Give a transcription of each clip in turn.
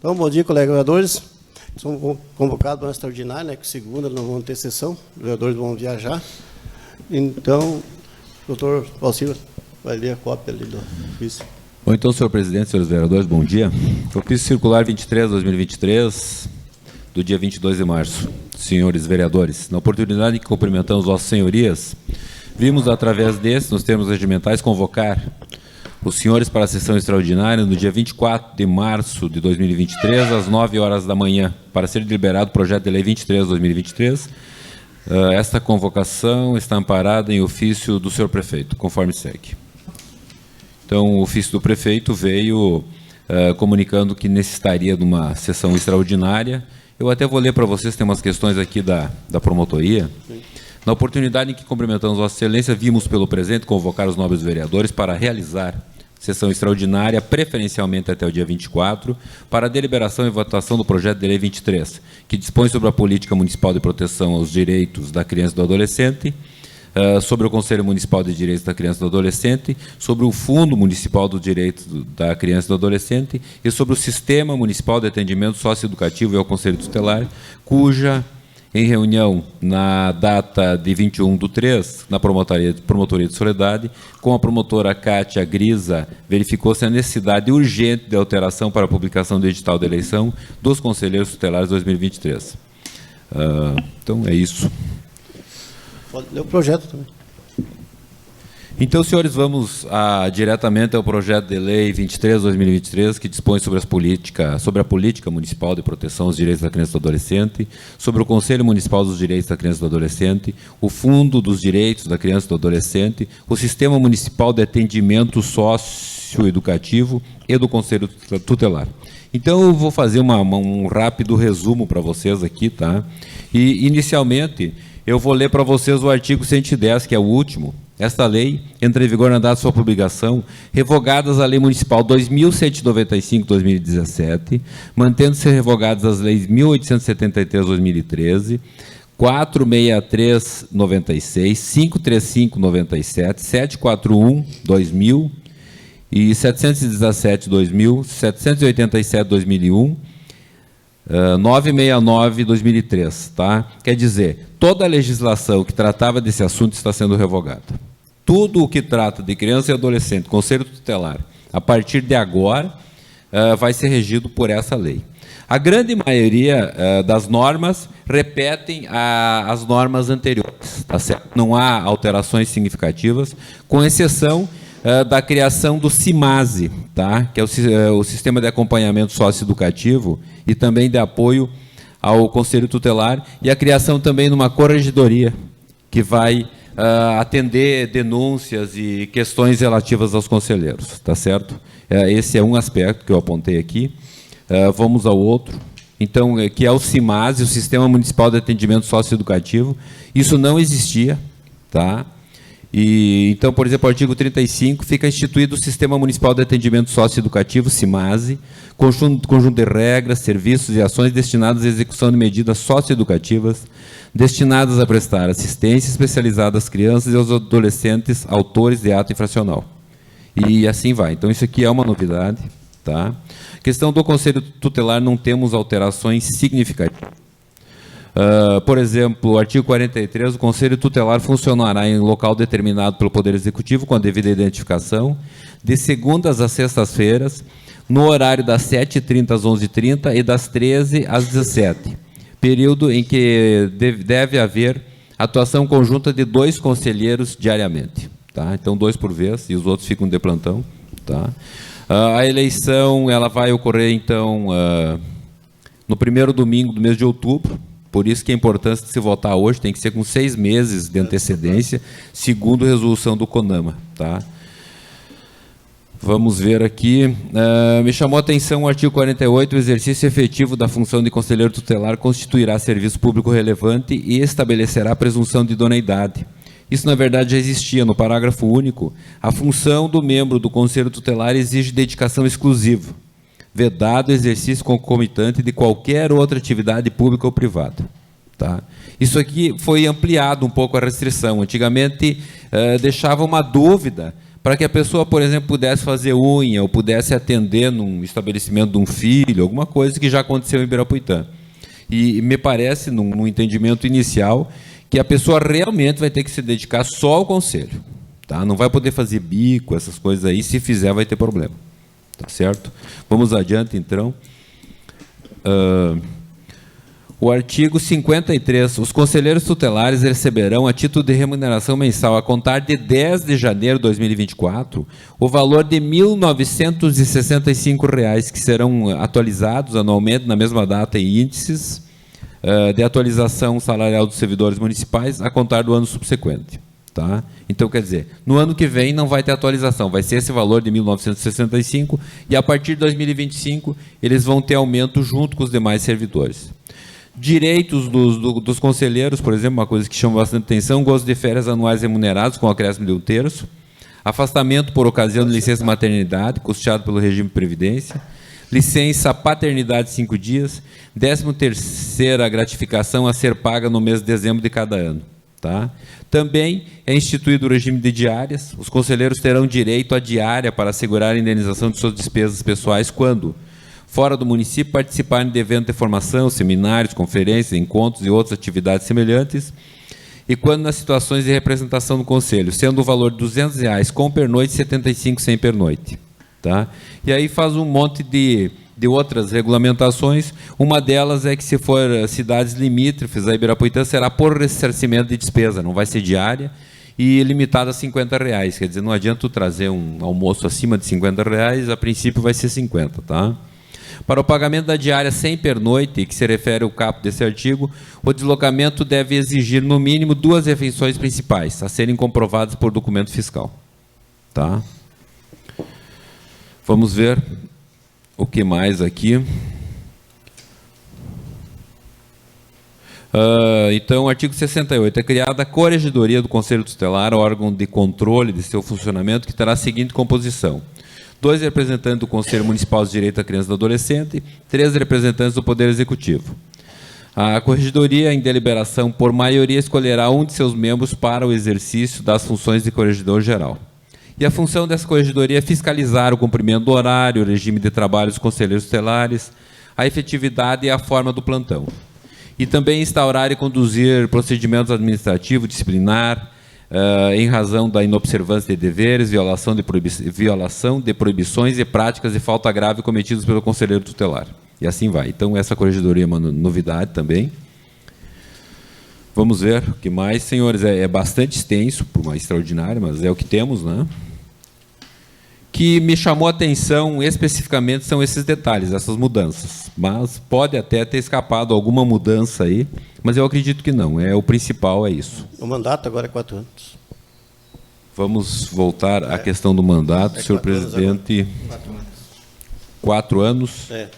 Então, bom dia, colegas vereadores. São convocados para uma extraordinária, né, que segunda não vão ter sessão, os vereadores vão viajar. Então, o doutor Valcir vai ler a cópia ali do ofício. Bom, então, senhor presidente, senhores vereadores, bom dia. Ofício circular 23/2023, do dia 22 de março. Senhores vereadores, na oportunidade que cumprimentamos vossas senhorias, vimos, através desse, nos termos regimentais, convocar os senhores para a sessão extraordinária no dia 24 de março de 2023, às 9 horas da manhã, para ser deliberado o projeto de lei 23/2023. Esta convocação está amparada em ofício do senhor prefeito, conforme segue. Então, o ofício do prefeito veio comunicando que necessitaria de uma sessão extraordinária. Eu até vou ler para vocês, tem umas questões aqui da promotoria. Sim. Na oportunidade em que cumprimentamos Vossa Excelência, vimos pelo presente convocar os nobres vereadores para realizar sessão extraordinária, preferencialmente até o dia 24, para a deliberação e votação do projeto de lei 23, que dispõe sobre a política municipal de proteção aos direitos da criança e do adolescente, sobre o Conselho Municipal de Direitos da Criança e do Adolescente, sobre o Fundo Municipal dos Direitos da Criança e do Adolescente e sobre o Sistema Municipal de Atendimento Socioeducativo e ao Conselho Tutelar, cuja, em reunião na data de 21/3, na Promotoria de Soledade, com a promotora Cátia Grisa, verificou-se a necessidade urgente de alteração para a publicação do edital de eleição dos Conselheiros Tutelares 2023. Então, é isso. Pode ler o projeto também. Então, senhores, vamos diretamente ao projeto de lei 23/2023, que dispõe sobre a política municipal de proteção aos direitos da criança e do adolescente, sobre o Conselho Municipal dos Direitos da Criança e do Adolescente, o Fundo dos Direitos da Criança e do Adolescente, o Sistema Municipal de Atendimento Socioeducativo e do Conselho Tutelar. Então, eu vou fazer um rápido resumo para vocês aqui, tá? E, inicialmente, eu vou ler para vocês o artigo 110, que é o último. Esta lei entra em vigor na data de sua publicação, revogadas a Lei Municipal 2.195/2017, mantendo-se revogadas as leis 1.873/2013, 463/96, 535/97, 741/2000 e 717/2000, 787/2001, 969/2003, tá? Quer dizer, toda a legislação que tratava desse assunto está sendo revogada. Tudo o que trata de criança e adolescente, Conselho Tutelar, a partir de agora, vai ser regido por essa lei. A grande maioria das normas repetem as normas anteriores, tá certo? Não há alterações significativas, com exceção da criação do CIMASE, tá? Que é o Sistema de Acompanhamento Socioeducativo e também de apoio ao Conselho Tutelar, e a criação também de uma corregedoria que vai atender denúncias e questões relativas aos conselheiros, tá certo? Esse é um aspecto que eu apontei aqui. Vamos ao outro. Então, que é o CIMASE, o Sistema Municipal de Atendimento Socioeducativo. Isso não existia, tá? Então, por exemplo, o artigo 35, fica instituído o Sistema Municipal de Atendimento Socioeducativo, CIMASE, conjunto de regras, serviços e ações destinadas à execução de medidas socioeducativas, destinadas a prestar assistência especializada às crianças e aos adolescentes autores de ato infracional. E assim vai. Então, isso aqui é uma novidade, tá? Questão do Conselho Tutelar, não temos alterações significativas. Por exemplo, o artigo 43, o Conselho Tutelar funcionará em local determinado pelo Poder Executivo com a devida identificação, de segundas às sextas-feiras, no horário das 7h30 às 11h30 e das 13 às 17h, período em que deve haver atuação conjunta de 2 conselheiros diariamente. Tá? Então, 2 por vez, e os outros ficam de plantão. Tá? A eleição ela vai ocorrer, então, no primeiro domingo do mês de outubro. Por isso que a importância de se votar hoje tem que ser com 6 meses de antecedência, segundo a resolução do CONAMA. Tá? Vamos ver aqui. Me chamou a atenção o artigo 48, o exercício efetivo da função de conselheiro tutelar constituirá serviço público relevante e estabelecerá a presunção de idoneidade. Isso, na verdade, já existia no parágrafo único. A função do membro do Conselho Tutelar exige dedicação exclusiva, vedado o exercício concomitante de qualquer outra atividade pública ou privada. Tá? Isso aqui foi ampliado um pouco a restrição. Antigamente, deixava uma dúvida para que a pessoa, por exemplo, pudesse fazer unha ou pudesse atender num estabelecimento de um filho, alguma coisa que já aconteceu em Ibirapuitã. E me parece, num entendimento inicial, que a pessoa realmente vai ter que se dedicar só ao conselho. Tá? Não vai poder fazer bico, essas coisas aí, se fizer vai ter problema. Tá certo? Vamos adiante, então. O artigo 53. Os conselheiros tutelares receberão, a título de remuneração mensal, a contar de 10 de janeiro de 2024, o valor de R$ 1.965, que serão atualizados anualmente na mesma data em índices de atualização salarial dos servidores municipais, a contar do ano subsequente. Tá? Então, quer dizer, no ano que vem não vai ter atualização, vai ser esse valor de 1.965 e a partir de 2025 eles vão ter aumento junto com os demais servidores. Direitos dos conselheiros, por exemplo, uma coisa que chama bastante atenção, gozo de férias anuais remunerados com acréscimo de 1/3, afastamento por ocasião de licença maternidade, custeado pelo regime de previdência, licença paternidade 5 dias, 13ª gratificação a ser paga no mês de dezembro de cada ano. Tá? Também é instituído o regime de diárias, os conselheiros terão direito à diária para assegurar a indenização de suas despesas pessoais quando fora do município, participarem de eventos de formação, seminários, conferências, encontros e outras atividades semelhantes, e quando nas situações de representação do Conselho, sendo o valor de R$ 200 com pernoite e R$ 75 sem pernoite. Tá? E aí faz um monte de outras regulamentações, uma delas é que se for cidades limítrofes, a Ibirapuitã será por ressarcimento de despesa, não vai ser diária, e limitada a R$ 50, quer dizer, não adianta tu trazer um almoço acima de R$ 50, a princípio vai ser 50, tá? Para o pagamento da diária sem pernoite, que se refere ao caput desse artigo, o deslocamento deve exigir, no mínimo, 2 refeições principais, a serem comprovadas por documento fiscal. Tá? Vamos ver o que mais aqui. Então, artigo 68. É criada a Corregedoria do Conselho Tutelar, órgão de controle de seu funcionamento, que terá a seguinte composição: 2 representantes do Conselho Municipal de Direito da Criança e do Adolescente, 3 representantes do Poder Executivo. A Corregedoria, em deliberação por maioria, escolherá um de seus membros para o exercício das funções de Corregedor Geral. E a função dessa Corregedoria é fiscalizar o cumprimento do horário, o regime de trabalho dos conselheiros tutelares, a efetividade e a forma do plantão. E também instaurar e conduzir procedimentos administrativos, disciplinar, em razão da inobservância de deveres, violação de proibições e práticas de falta grave cometidas pelo conselheiro tutelar. E assim vai. Então, essa corregedoria é uma novidade também. Vamos ver o que mais, senhores. É bastante extenso, por uma extraordinária, mas é o que temos, né? Que me chamou a atenção especificamente são esses detalhes, essas mudanças. Mas pode até ter escapado alguma mudança aí, mas eu acredito que não. O principal é isso. O mandato agora é 4 anos. Vamos voltar à questão do mandato, senhor presidente. 4 anos? É.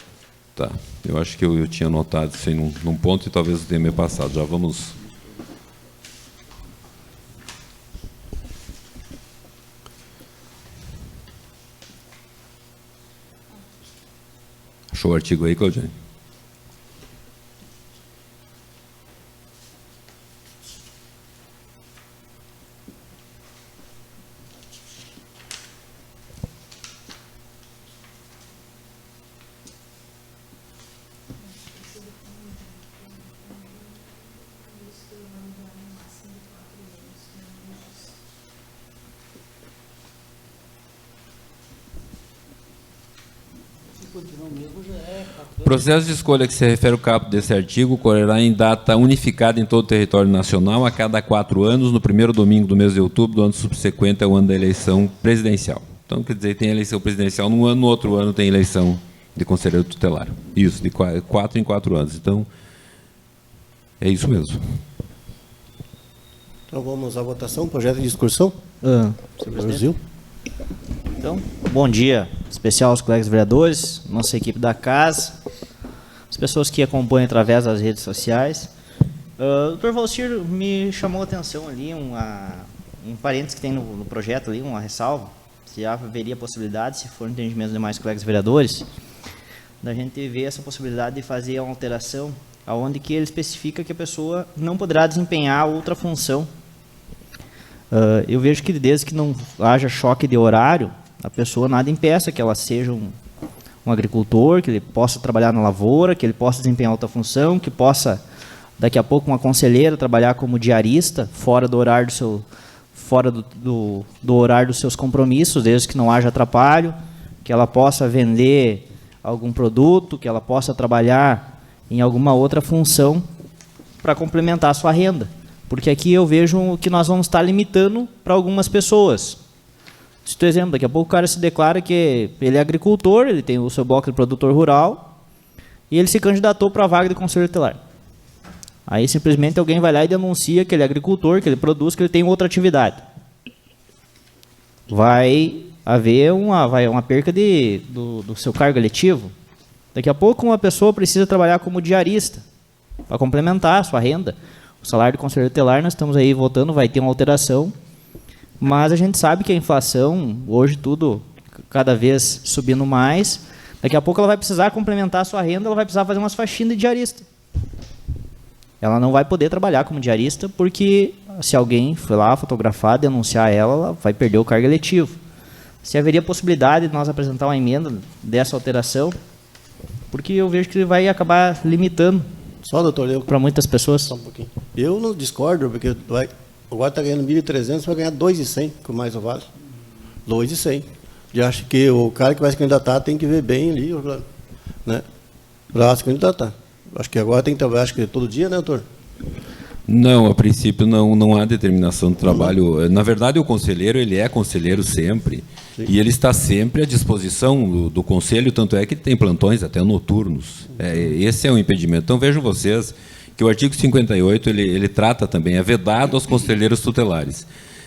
Tá. Eu acho que eu tinha anotado isso aí num ponto e talvez eu tenha me passado. Já vamos. Achou o artigo aí, Claudiane? O processo de escolha que se refere ao caput desse artigo ocorrerá em data unificada em todo o território nacional a cada 4 anos, no primeiro domingo do mês de outubro do ano subsequente ao ano da eleição presidencial. Então, quer dizer, tem eleição presidencial num ano, no outro ano tem eleição de conselheiro tutelar. Isso, de 4 em 4 anos. Então, é isso mesmo. Então, vamos à votação. Projeto de discussão. Brasil. Então, bom dia, especial aos colegas vereadores, nossa equipe da casa, as pessoas que acompanham através das redes sociais. O Dr. Valcir me chamou a atenção ali, um parênteses que tem no projeto ali, uma ressalva, se haveria possibilidade, se for entendimento dos demais colegas vereadores, da gente ver essa possibilidade de fazer uma alteração, aonde que ele especifica que a pessoa não poderá desempenhar outra função Eu vejo que desde que não haja choque de horário, a pessoa nada impeça que ela seja um agricultor, que ele possa trabalhar na lavoura, que ele possa desempenhar outra função, que possa, daqui a pouco, uma conselheira trabalhar como diarista, fora do horário do horário dos seus compromissos, desde que não haja atrapalho, que ela possa vender algum produto, que ela possa trabalhar em alguma outra função para complementar a sua renda. Porque aqui eu vejo que nós vamos estar limitando para algumas pessoas. Cito exemplo, daqui a pouco o cara se declara que ele é agricultor, ele tem o seu bloco de produtor rural, e ele se candidatou para a vaga de conselheiro tutelar. Aí simplesmente alguém vai lá e denuncia que ele é agricultor, que ele produz, que ele tem outra atividade. Vai haver uma perca do seu cargo eletivo. Daqui a pouco uma pessoa precisa trabalhar como diarista, para complementar a sua renda. O salário de conselheiro tutelar, nós estamos aí votando, vai ter uma alteração, mas a gente sabe que a inflação, hoje tudo cada vez subindo mais, daqui a pouco ela vai precisar complementar a sua renda, ela vai precisar fazer umas faxinas de diarista. Ela não vai poder trabalhar como diarista, porque se alguém for lá fotografar, denunciar ela vai perder o cargo eletivo. Se haveria possibilidade de nós apresentar uma emenda dessa alteração, porque eu vejo que ele vai acabar limitando Só, doutor, para muitas pessoas. Só um pouquinho. Eu não discordo, porque agora está ganhando 1.300, vai ganhar 2.100 com mais o vale. 2.100. Eu acho que o cara que vai se candidatar tem que ver bem ali, né, para se candidatar. Acho que agora tem que trabalhar, acho que todo dia, né, doutor? Não, a princípio não há determinação do trabalho. Na verdade, o conselheiro, ele é conselheiro sempre. Sim. E ele está sempre à disposição do conselho, tanto é que tem plantões até noturnos. Esse é um impedimento. Então, vejam vocês que o artigo 58, ele trata também, é vedado aos conselheiros tutelares.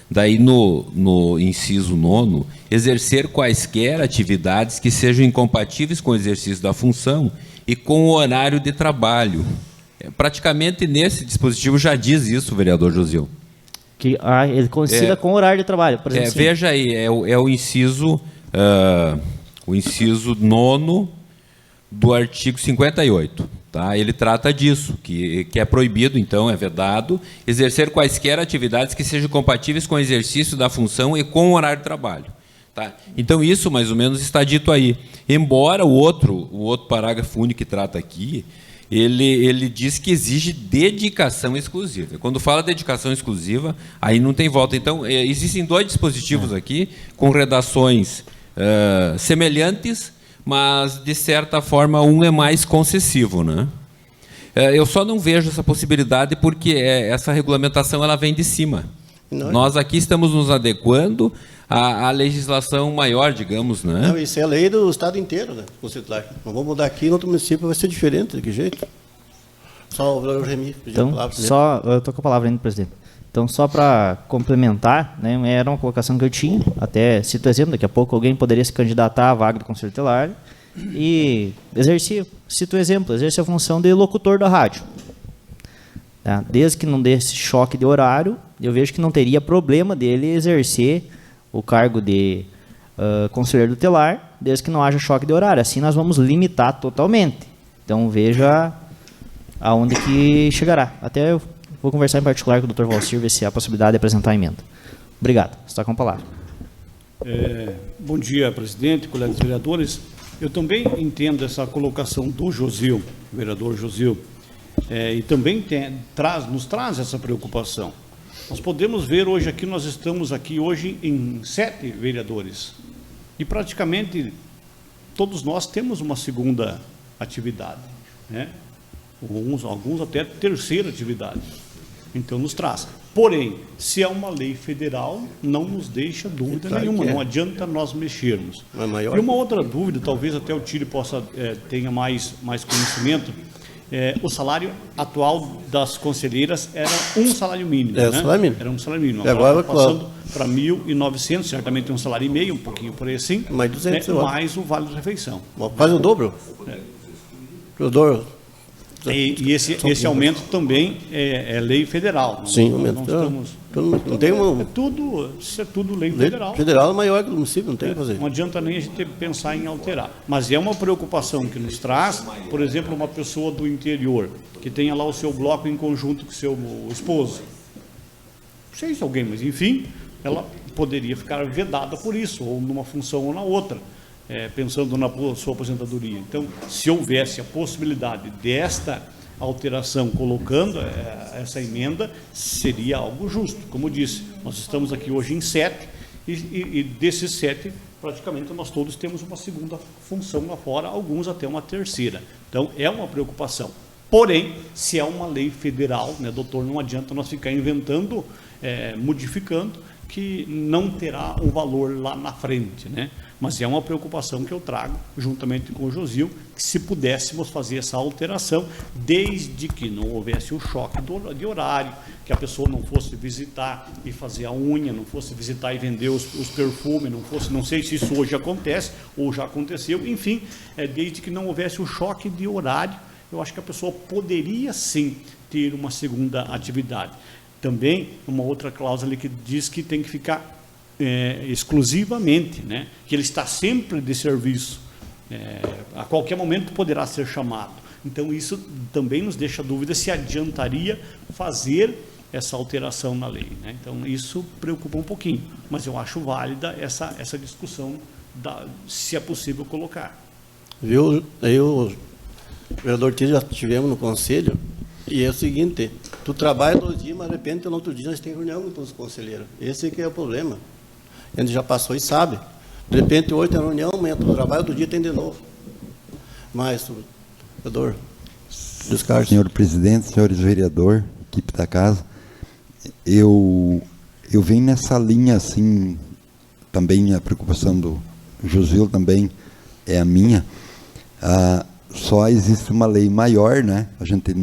Daí, no inciso 9º, exercer quaisquer atividades que sejam incompatíveis com o exercício da função e com o horário de trabalho. Praticamente nesse dispositivo já diz isso, vereador Josil. Que ele coincida com o horário de trabalho, por exemplo. Veja aí, é o inciso 9º do artigo 58. Tá? Ele trata disso, que é proibido, então, é vedado, exercer quaisquer atividades que sejam compatíveis com o exercício da função e com o horário de trabalho. Tá? Então, isso, mais ou menos, está dito aí. Embora o outro parágrafo único que trata aqui, ele diz que exige dedicação exclusiva. Quando fala dedicação exclusiva, aí não tem volta. Então, existem dois dispositivos aqui, com redações semelhantes, mas, de certa forma, um é mais concessivo, né? Eu só não vejo essa possibilidade porque essa regulamentação ela vem de cima. Não. Nós aqui estamos nos adequando à legislação maior, digamos, né? Não, isso é a lei do estado inteiro, né? Não vamos mudar aqui, no outro município vai ser diferente, de que jeito? Só o vereador Remy pediu a palavra. Eu estou com a palavra ainda, presidente. Então, só para complementar, né, era uma colocação que eu tinha, até cito exemplo, daqui a pouco alguém poderia se candidatar à vaga do conselho tutelar e exercer, cito exemplo, exercer a função de locutor da rádio. Tá? Desde que não desse choque de horário, eu vejo que não teria problema dele exercer o cargo de conselheiro tutelar, desde que não haja choque de horário. Assim nós vamos limitar totalmente. Então veja aonde que chegará. Até eu vou conversar em particular com o Dr. Valcir, ver se há a possibilidade de apresentar a emenda. Obrigado. Você está com a palavra. Bom dia, presidente, colegas vereadores. Eu também entendo essa colocação do Josil, vereador Josil, e também nos traz essa preocupação. Nós podemos ver hoje aqui, nós estamos aqui hoje em 7 vereadores. E praticamente todos nós temos uma segunda atividade, né? Alguns até terceira atividade. Então nos traz. Porém, se é uma lei federal, não nos deixa dúvida nenhuma, não adianta nós mexermos. E uma outra dúvida, talvez até o Tire possa tenha mais conhecimento. O salário atual das conselheiras era um salário mínimo, né? Salário mínimo. Era um salário mínimo. Agora está passando para 1.900, certamente um salário e meio, um pouquinho por aí assim, mais 200, mais o vale de refeição. Quase o dobro? O dobro. E esse aumento também é lei federal. Sim, aumento. Não tem isso é tudo lei federal. Federal é maior que o município, não tem o que fazer. Não adianta nem a gente pensar em alterar. Mas é uma preocupação que nos traz, por exemplo, uma pessoa do interior, que tenha lá o seu bloco em conjunto com o seu esposo. sei se alguém, mas enfim, ela poderia ficar vedada por isso, ou numa função ou na outra, pensando na sua aposentadoria. Então, se houvesse a possibilidade desta alteração colocando essa emenda, seria algo justo. Como eu disse, nós estamos aqui hoje em 7, e desses 7, praticamente nós todos temos uma segunda função lá fora, alguns até uma terceira. Então, é uma preocupação. Porém, se é uma lei federal, né, doutor, não adianta nós ficar inventando, modificando, que não terá um valor lá na frente, né? Mas é uma preocupação que eu trago, juntamente com o Josil, que se pudéssemos fazer essa alteração, desde que não houvesse o choque de horário, que a pessoa não fosse visitar e fazer a unha, não fosse visitar e vender os perfumes, não sei se isso hoje acontece, ou já aconteceu, enfim, desde que não houvesse o choque de horário, eu acho que a pessoa poderia sim ter uma segunda atividade. Também uma outra cláusula que diz que tem que ficar exclusivamente, né? Que ele está sempre de serviço, a qualquer momento poderá ser chamado. Então isso também nos deixa dúvida se adiantaria fazer essa alteração na lei, né? Então isso preocupa um pouquinho, mas eu acho válida essa discussão se é possível colocar. Viu? Aí o vereador Tito já tivemos no conselho, e é o seguinte, tu trabalha 2 dias, mas de repente no outro dia nós temos reunião com todos os conselheiros. Esse que é o problema. A gente já passou e sabe. De repente hoje tem reunião, amanhã tu trabalha, outro dia tem de novo. Mas, vereador Luiz Carlos. Senhor presidente, senhores vereadores, equipe da casa, eu venho nessa linha assim, também a preocupação do Josil também é a minha. Só existe uma lei maior, né? A gente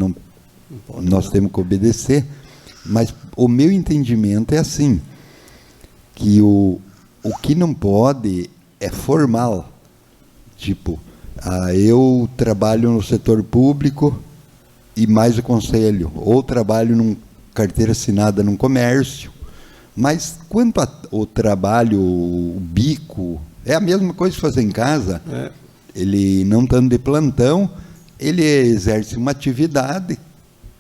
nós temos que obedecer, mas o meu entendimento é assim, que o que não pode é formal, tipo, eu trabalho no setor público e mais o conselho, ou trabalho num carteira assinada num comércio, mas quanto ao trabalho, o bico, é a mesma coisa que fazer em casa. Ele não estando de plantão, ele exerce uma atividade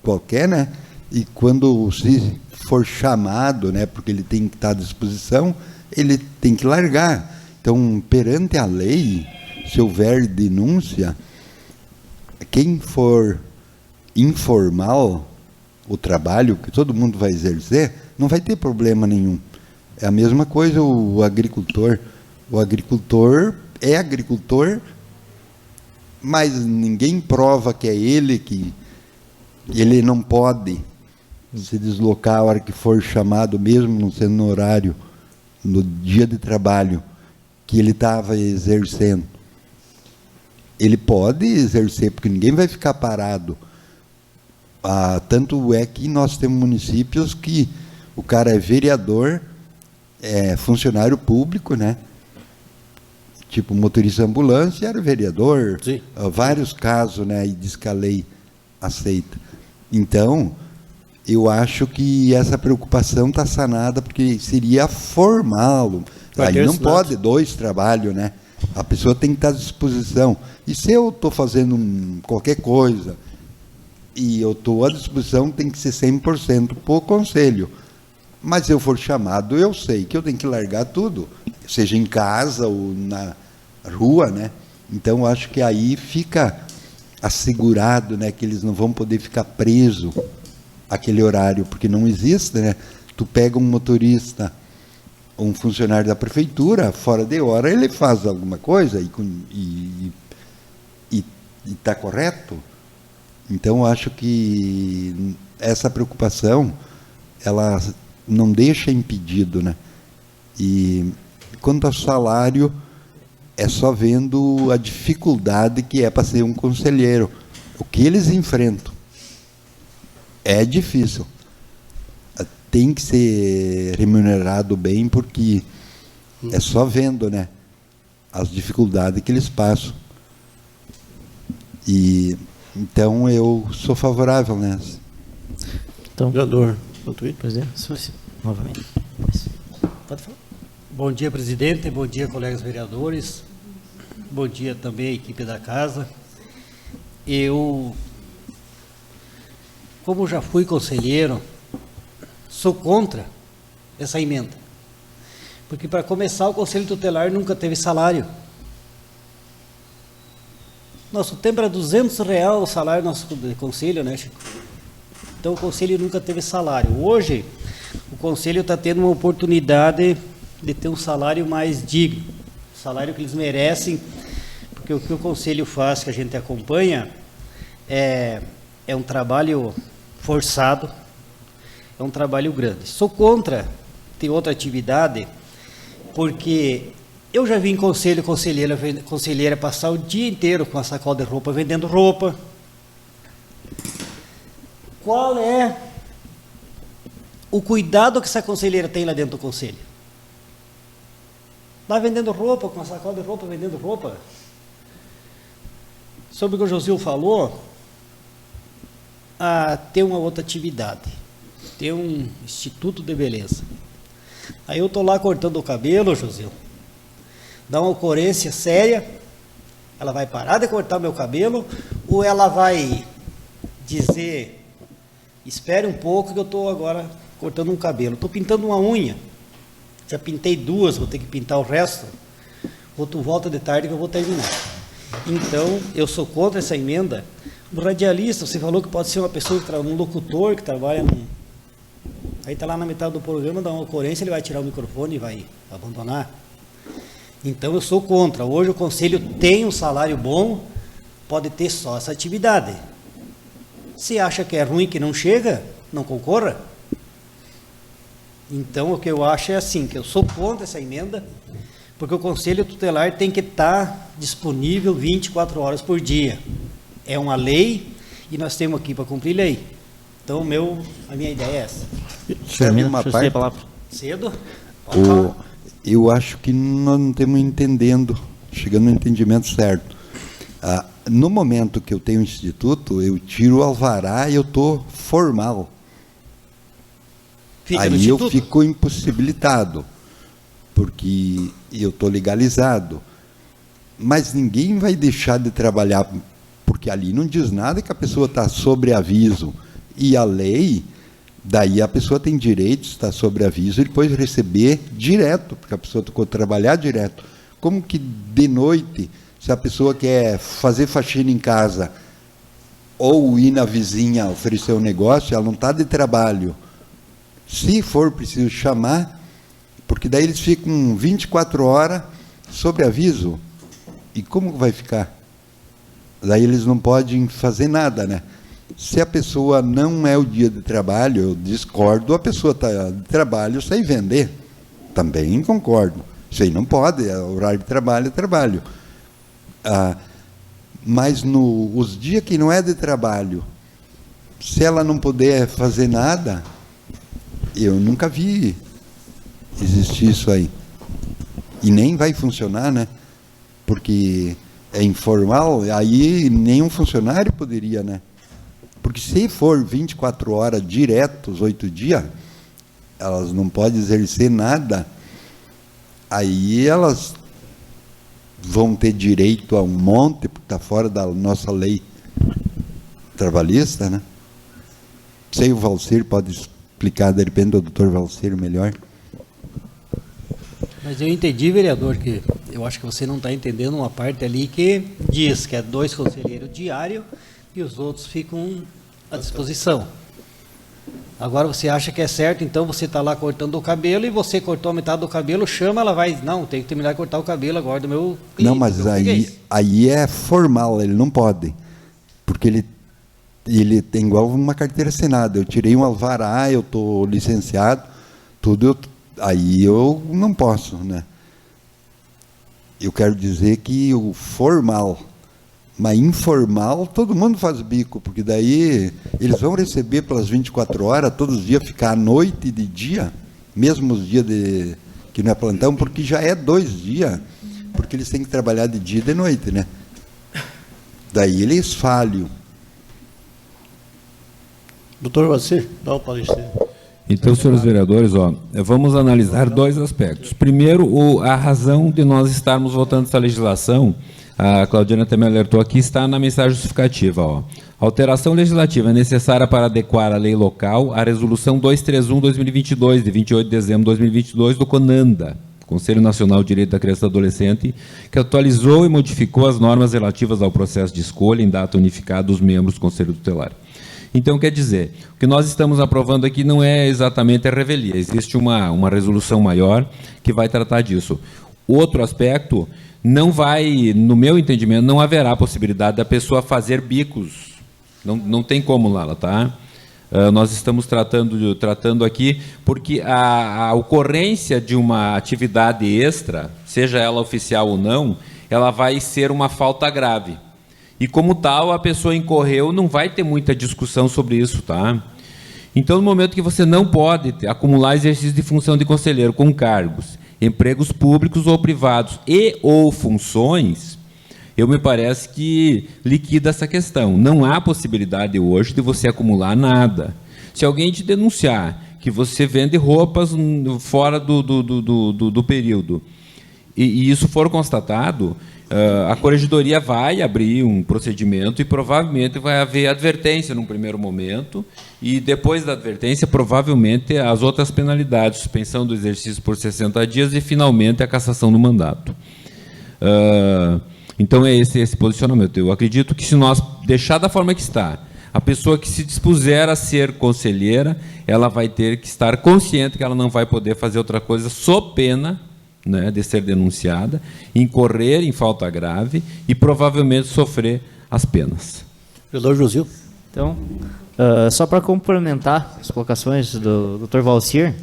qualquer, né? E quando se for chamado, né, porque ele tem que estar à disposição, ele tem que largar. Então, perante a lei, se houver denúncia, quem for informal o trabalho que todo mundo vai exercer, não vai ter problema nenhum. É a mesma coisa o agricultor. O agricultor é agricultor, mas ninguém prova que é ele que ele não pode se deslocar a hora que for chamado, mesmo não sendo no horário, no dia de trabalho que ele estava exercendo. Ele pode exercer, porque ninguém vai ficar parado. Tanto é que nós temos municípios que o cara é vereador, é funcionário público, né? Tipo, motorista ambulância era vereador. Sim. Vários casos, né? E diz que a lei aceita. Então, eu acho que essa preocupação está sanada, porque seria formal. Aí não pode 2 trabalhos, né? A pessoa tem que estar à disposição. E se eu estou fazendo qualquer coisa e eu estou à disposição, tem que ser 100% para o conselho. Mas se eu for chamado, eu sei que eu tenho que largar tudo, seja em casa ou na rua, né? Então, eu acho que aí fica assegurado, né, que eles não vão poder ficar presos àquele horário, porque não existe, né? Tu pega um motorista, um funcionário da prefeitura, fora de hora, ele faz alguma coisa e está correto. Então, eu acho que essa preocupação, ela não deixa impedido, né? E quanto ao salário, é só vendo a dificuldade que é para ser um conselheiro. O que eles enfrentam é difícil. Tem que ser remunerado bem, porque é só vendo, né, as dificuldades que eles passam. E então eu sou favorável nessa. Então, Vereador, presidente, novamente. Pode falar. Bom dia, presidente. Bom dia, colegas vereadores. Bom dia também à equipe da casa. Eu, como já fui conselheiro, sou contra essa emenda. Porque, para começar, o Conselho Tutelar nunca teve salário. Nosso tempo era R$200 o salário do nosso conselho, né, Chico? Então, o Conselho nunca teve salário. Hoje, o Conselho está tendo uma oportunidade de ter um salário mais digno, um salário que eles merecem, porque o que o Conselho faz, que a gente acompanha, é um trabalho forçado, é um trabalho grande. Sou contra ter outra atividade, porque eu já vi em conselheira passar o dia inteiro com a sacola de roupa, vendendo roupa. Qual é o cuidado que essa conselheira tem lá dentro do conselho? Lá vendendo roupa, com a sacola de roupa, vendendo roupa. Sobre o que o Josil falou, ter uma outra atividade, ter um instituto de beleza. Aí eu estou lá cortando o cabelo, Josil, dá uma ocorrência séria, ela vai parar de cortar meu cabelo, ou ela vai dizer, espere um pouco que eu estou agora cortando um cabelo, estou pintando uma unha, já pintei 2, vou ter que pintar o resto, volta de tarde que eu vou terminar. Então, eu sou contra essa emenda. O radialista, você falou que pode ser uma pessoa, um locutor que trabalha aí está lá na metade do programa, dá uma ocorrência, ele vai tirar o microfone e vai abandonar. Então, eu sou contra. Hoje o Conselho tem um salário bom, pode ter só essa atividade. Se acha que é ruim, que não chega, não concorra. Então, o que eu acho é assim, que eu sou contra essa emenda, porque o Conselho Tutelar tem que estar disponível 24 horas por dia. É uma lei e nós temos aqui para cumprir lei. Então, a minha ideia é essa. Sabe uma parte? Cedo? Eu acho que nós não estamos entendendo, chegando no entendimento certo. No momento que eu tenho um instituto, eu tiro o alvará e eu estou formal. Aí eu fico impossibilitado, porque eu estou legalizado. Mas ninguém vai deixar de trabalhar, porque ali não diz nada que a pessoa está sobre aviso. E a lei, daí a pessoa tem direito de estar sobre aviso e depois receber direto, porque a pessoa tem que trabalhar direto. Como que de noite, se a pessoa quer fazer faxina em casa ou ir na vizinha oferecer um negócio, ela não está de trabalho. Se for preciso chamar, porque daí eles ficam 24 horas sobre aviso. E como vai ficar? Daí eles não podem fazer nada, né? Se a pessoa não é o dia de trabalho, eu discordo, a pessoa está de trabalho, sai vender. Também concordo. Isso aí não pode, é horário de trabalho, é trabalho. Mas os dias que não é de trabalho, se ela não puder fazer nada, eu nunca vi existir isso aí. E nem vai funcionar, né? Porque é informal, aí nenhum funcionário poderia, né? Porque se for 24 horas direto, os 8 dias, elas não podem exercer nada, aí elas vão ter direito a um monte, porque está fora da nossa lei trabalhista, né? Sei, o Valcir pode explicar, de repente, do doutor Valcir melhor. Mas eu entendi, vereador, que eu acho que você não está entendendo uma parte ali que diz que é 2 conselheiros diários e os outros ficam à disposição. Agora você acha que é certo, então você está lá cortando o cabelo e você cortou a metade do cabelo, chama, ela vai, não, tem que terminar de cortar o cabelo agora do meu cliente. Não, mas aí é formal, ele não pode, porque ele tem igual uma carteira assinada. Eu tirei um alvará, eu estou licenciado, tudo, aí eu não posso, né? Eu quero dizer que o formal, mas informal, todo mundo faz bico, porque daí eles vão receber pelas 24 horas, todos os dias, ficar à noite e de dia, mesmo os dias que não é plantão, porque já é 2 dias, porque eles têm que trabalhar de dia e de noite, né? Daí eles falham. Doutor Valcir, dá o parecer. Então, senhores vereadores, vamos analisar 2 aspectos. Primeiro, a razão de nós estarmos votando essa legislação a Claudiana também alertou aqui, está na mensagem justificativa. Ó. Alteração legislativa necessária para adequar a lei local à Resolução 231/2022, de 28 de dezembro de 2022, do CONANDA, Conselho Nacional de Direito da Criança e do Adolescente, que atualizou e modificou as normas relativas ao processo de escolha em data unificada dos membros do Conselho Tutelar. Então, quer dizer, o que nós estamos aprovando aqui não é exatamente a revelia, existe uma resolução maior que vai tratar disso. Outro aspecto, não vai, no meu entendimento, não haverá possibilidade da pessoa fazer bicos. Não tem como lá, tá? Nós estamos tratando aqui porque a ocorrência de uma atividade extra, seja ela oficial ou não, ela vai ser uma falta grave. E como tal, a pessoa incorreu, não vai ter muita discussão sobre isso, tá? Então, no momento que você não pode acumular exercício de função de conselheiro com cargos, empregos públicos ou privados e ou funções, eu me parece que liquida essa questão. Não há possibilidade hoje de você acumular nada. Se alguém te denunciar que você vende roupas fora do período e isso for constatado, a Corregedoria vai abrir um procedimento e provavelmente vai haver advertência num primeiro momento e depois da advertência provavelmente as outras penalidades, suspensão do exercício por 60 dias e finalmente a cassação do mandato. Então é esse posicionamento. Eu acredito que se nós deixar da forma que está, a pessoa que se dispuser a ser conselheira, ela vai ter que estar consciente que ela não vai poder fazer outra coisa sob pena, né, de ser denunciada, incorrer em falta grave e provavelmente sofrer as penas. Vereador Josil. Então, só para complementar as colocações do Dr. Valcir,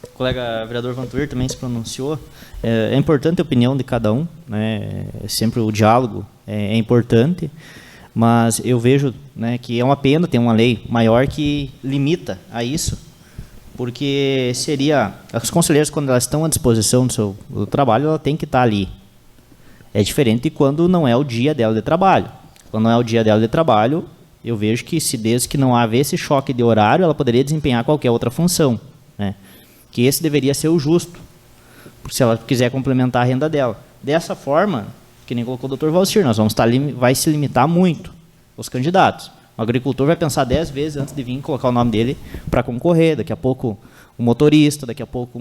o colega vereador Vantuir também se pronunciou. É importante a opinião de cada um, né? Sempre o diálogo é importante, mas eu vejo, né, que é uma pena ter uma lei maior que limita a isso, porque seria... As conselheiras, quando elas estão à disposição do trabalho, ela tem que estar ali. É diferente de quando não é o dia dela de trabalho. Quando não é o dia dela de trabalho, eu vejo que, desde que não haver esse choque de horário, ela poderia desempenhar qualquer outra função, né? Que esse deveria ser o justo, se ela quiser complementar a renda dela. Dessa forma, que nem colocou o Dr. Valcir, nós vamos vai se limitar muito os candidatos. O agricultor vai pensar 10 vezes antes de vir colocar o nome dele para concorrer. Daqui a pouco um motorista, daqui a pouco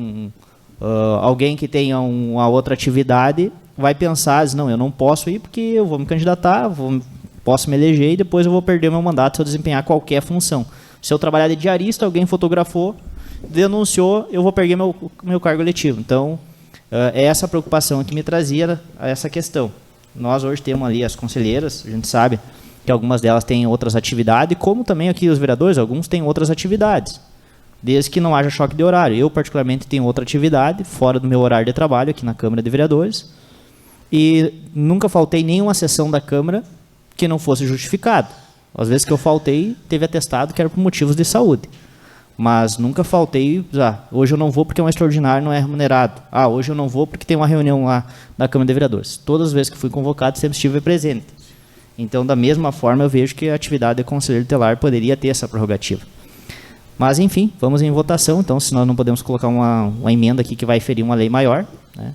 alguém que tenha uma outra atividade vai pensar, não, eu não posso ir porque eu vou me candidatar, posso me eleger e depois eu vou perder meu mandato se eu desempenhar qualquer função. Se eu trabalhar de diarista, alguém fotografou, denunciou, eu vou perder meu cargo eletivo. Então, é essa preocupação que me trazia a essa questão. Nós hoje temos ali as conselheiras, a gente sabe que algumas delas têm outras atividades, como também aqui os vereadores, alguns têm outras atividades, desde que não haja choque de horário. Eu, particularmente, tenho outra atividade, fora do meu horário de trabalho, aqui na Câmara de Vereadores, e nunca faltei nenhuma sessão da Câmara que não fosse justificada. Às vezes que eu faltei, teve atestado que era por motivos de saúde. Mas nunca faltei, hoje eu não vou porque é um extraordinário, não é remunerado. Hoje eu não vou porque tem uma reunião lá na Câmara de Vereadores. Todas as vezes que fui convocado, sempre estive presente. Então, da mesma forma, eu vejo que a atividade de conselheiro tutelar poderia ter essa prerrogativa. Mas, enfim, vamos em votação. Então, se nós não podemos colocar uma emenda aqui que vai ferir uma lei maior, né?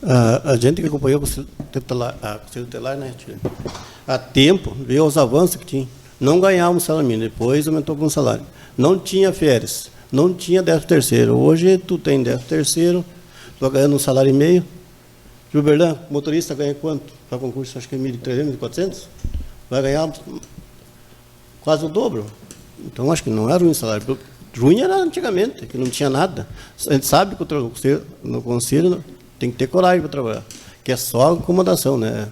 A gente que acompanhou o Conselho Tutelar, né, há tempo, viu os avanços que tinha. Não ganhava um salário mínimo, depois aumentou com um salário. Não tinha férias, não tinha 13º. Hoje tu tem 13º, tu vai ganhando um salário e meio. Gilberlan, motorista ganha quanto? Para concurso, acho que é 1.300, 1.400. Vai ganhar quase o dobro. Então, acho que não era ruim o salário. Ruim era antigamente, que não tinha nada. A gente sabe que no conselho tem que ter coragem para trabalhar, que é só acomodação, né,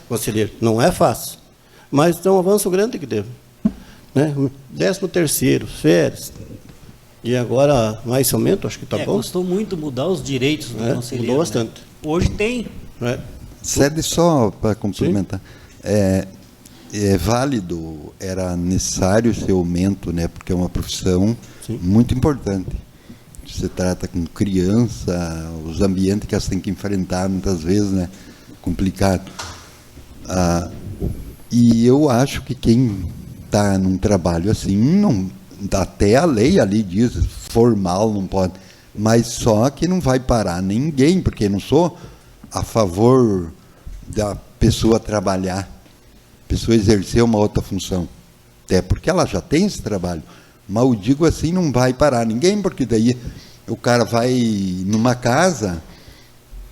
conselheiro? Não é fácil. Mas é um avanço grande que teve. Né? 13º, férias. E agora, mais esse aumento, acho que está bom. Custou muito mudar os direitos do conselheiro. Mudou bastante. Né? Hoje tem. Cede só para complementar. É válido, era necessário esse aumento, né? Porque é uma profissão muito importante. Se trata com criança, os ambientes que elas têm que enfrentar muitas vezes, né? Complicado. E eu acho que quem está num trabalho assim, não, até a lei ali diz, formal não pode, mas só que não vai parar ninguém, porque eu não sou a favor da pessoa trabalhar, a pessoa exercer uma outra função. Até porque ela já tem esse trabalho. Mas eu digo assim, não vai parar ninguém, porque daí o cara vai numa casa,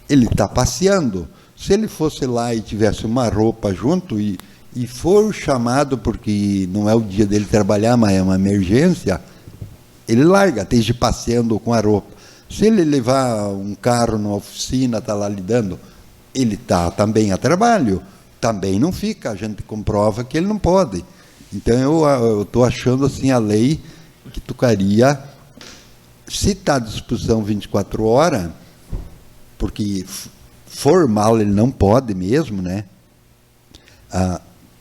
ele está passeando. Se ele fosse lá e tivesse uma roupa junto e for chamado porque não é o dia dele trabalhar, mas é uma emergência, ele larga, esteja passeando com a roupa. Se ele levar um carro na oficina, está lá lidando, ele está também a trabalho, também não fica, a gente comprova que ele não pode. Então eu estou achando assim a lei que tocaria, se está à disposição 24 horas, porque formal ele não pode mesmo, né?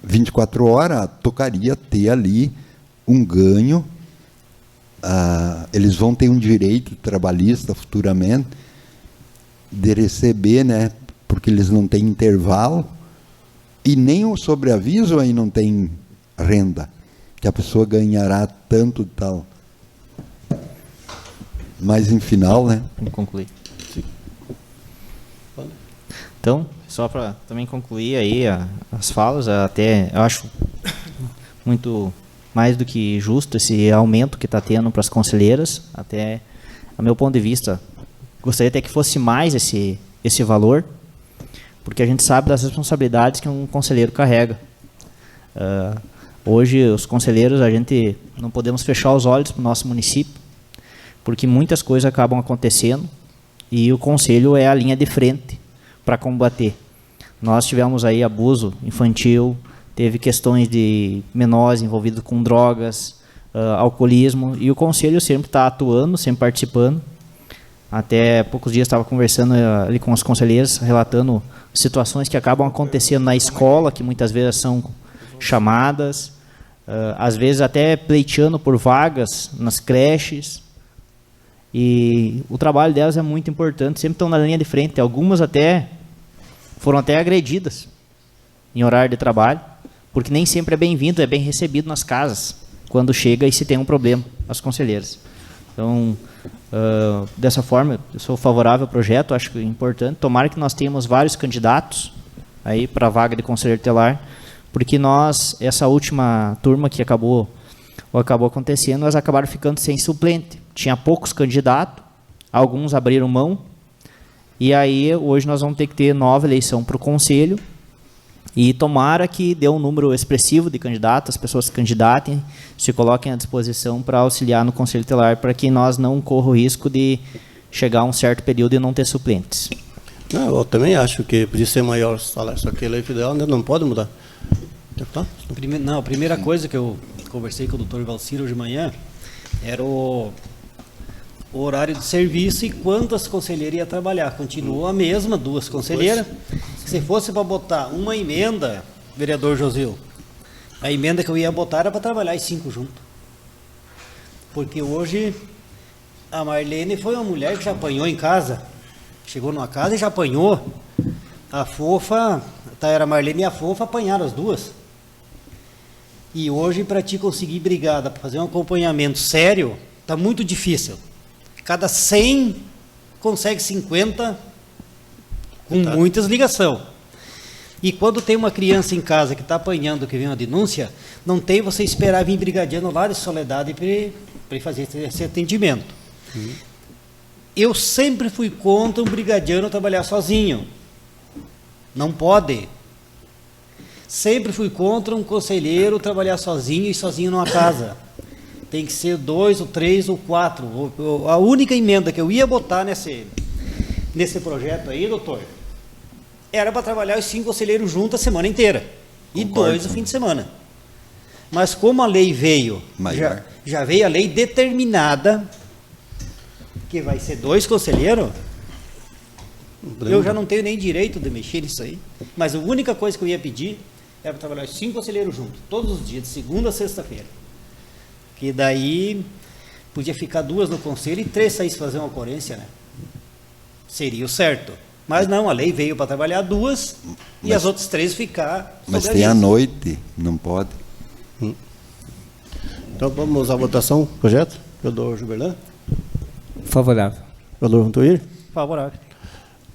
24 horas tocaria ter ali um ganho, eles vão ter um direito trabalhista futuramente de receber, né? Porque eles não têm intervalo e nem o sobreaviso aí não tem renda, que a pessoa ganhará tanto tal. Mas em final, né? Vamos concluir. Então, só para também concluir aí as falas, até eu acho muito mais do que justo esse aumento que está tendo para as conselheiras, até a meu ponto de vista, gostaria até que fosse mais esse valor, porque a gente sabe das responsabilidades que um conselheiro carrega. Hoje, os conselheiros, a gente não podemos fechar os olhos para o nosso município, porque muitas coisas acabam acontecendo e o conselho é a linha de frente para combater. Nós tivemos aí abuso infantil, teve questões de menores envolvidos com drogas, alcoolismo, e o conselho sempre está atuando, sempre participando. Até poucos dias estava conversando ali com os conselheiros, relatando situações que acabam acontecendo na escola, que muitas vezes são chamadas, às vezes até pleiteando por vagas nas creches. E o trabalho delas é muito importante, sempre estão na linha de frente. Algumas até foram até agredidas em horário de trabalho, porque nem sempre é bem-vindo, é bem recebido nas casas, quando chega e se tem um problema, as conselheiras. Então, dessa forma, eu sou favorável ao projeto, acho que é importante. Tomara que nós tenhamos vários candidatos aí para a vaga de conselheiro tutelar, porque nós, essa última turma que acabou acontecendo, nós acabaram ficando sem suplente. Tinha poucos candidatos, alguns abriram mão, e aí hoje nós vamos ter que ter nova eleição para o conselho, e tomara que dê um número expressivo de candidatos, as pessoas se candidatem, se coloquem à disposição para auxiliar no conselho tutelar, para que nós não corra o risco de chegar a um certo período e não ter suplentes. Não, eu também acho que podia ser maior o salário, só que a lei federal não pode mudar. Não, a primeira coisa que eu conversei com o doutor Valciro hoje de manhã era o horário de serviço e quantas conselheiras ia trabalhar. Continuou a mesma, 2 conselheiras. Se fosse para botar uma emenda, vereador Josil, a emenda que eu ia botar era para trabalhar as 5 juntos. Porque hoje a Marlene foi uma mulher que já apanhou em casa. Chegou numa casa e já apanhou. A Fofa, era a Marlene e a Fofa apanharam as 2. E hoje, para ti conseguir brigada, para fazer um acompanhamento sério, está muito difícil. Cada 100 consegue 50 com muitas ligações. E quando tem uma criança em casa que está apanhando, que vem uma denúncia, não tem você esperar vir brigadiano lá de Soledade para fazer esse atendimento. Eu sempre fui contra um brigadiano trabalhar sozinho. Não pode. Sempre fui contra um conselheiro trabalhar sozinho e sozinho numa casa. Tem que ser 2, ou 3, ou 4. A única emenda que eu ia botar nesse projeto aí, doutor, era para trabalhar os 5 conselheiros juntos a semana inteira. E 2 no fim de semana. Mas como a lei veio, já veio a lei determinada, que vai ser 2 conselheiros, eu já não tenho nem direito de mexer nisso aí. Mas a única coisa que eu ia pedir era para trabalhar os 5 conselheiros juntos, todos os dias, de segunda a sexta-feira. Que daí podia ficar 2 no conselho e 3 saíssem fazer uma ocorrência, né? Seria o certo. Mas não, a lei veio para trabalhar 2 e as outras 3 ficar. Mas tem à noite, não pode. Então vamos à votação, projeto. Vereador Gilberlan. Favorável. Vereador Vantuir. Favorável.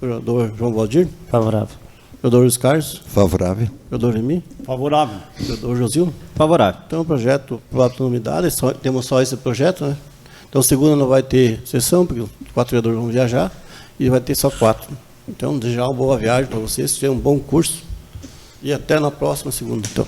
Vereador João Valdir. Favorável. Vereador Luiz Carlos, Favorável. vereador Remy, Favorável. vereador Josil. Favorável. Então, o projeto por unanimidade, temos só esse projeto, né? Então, segunda não vai ter sessão, porque os 4 vereadores vão viajar, e vai ter só 4. Então, desejar uma boa viagem para vocês, tenham um bom curso, e até na próxima segunda. Então.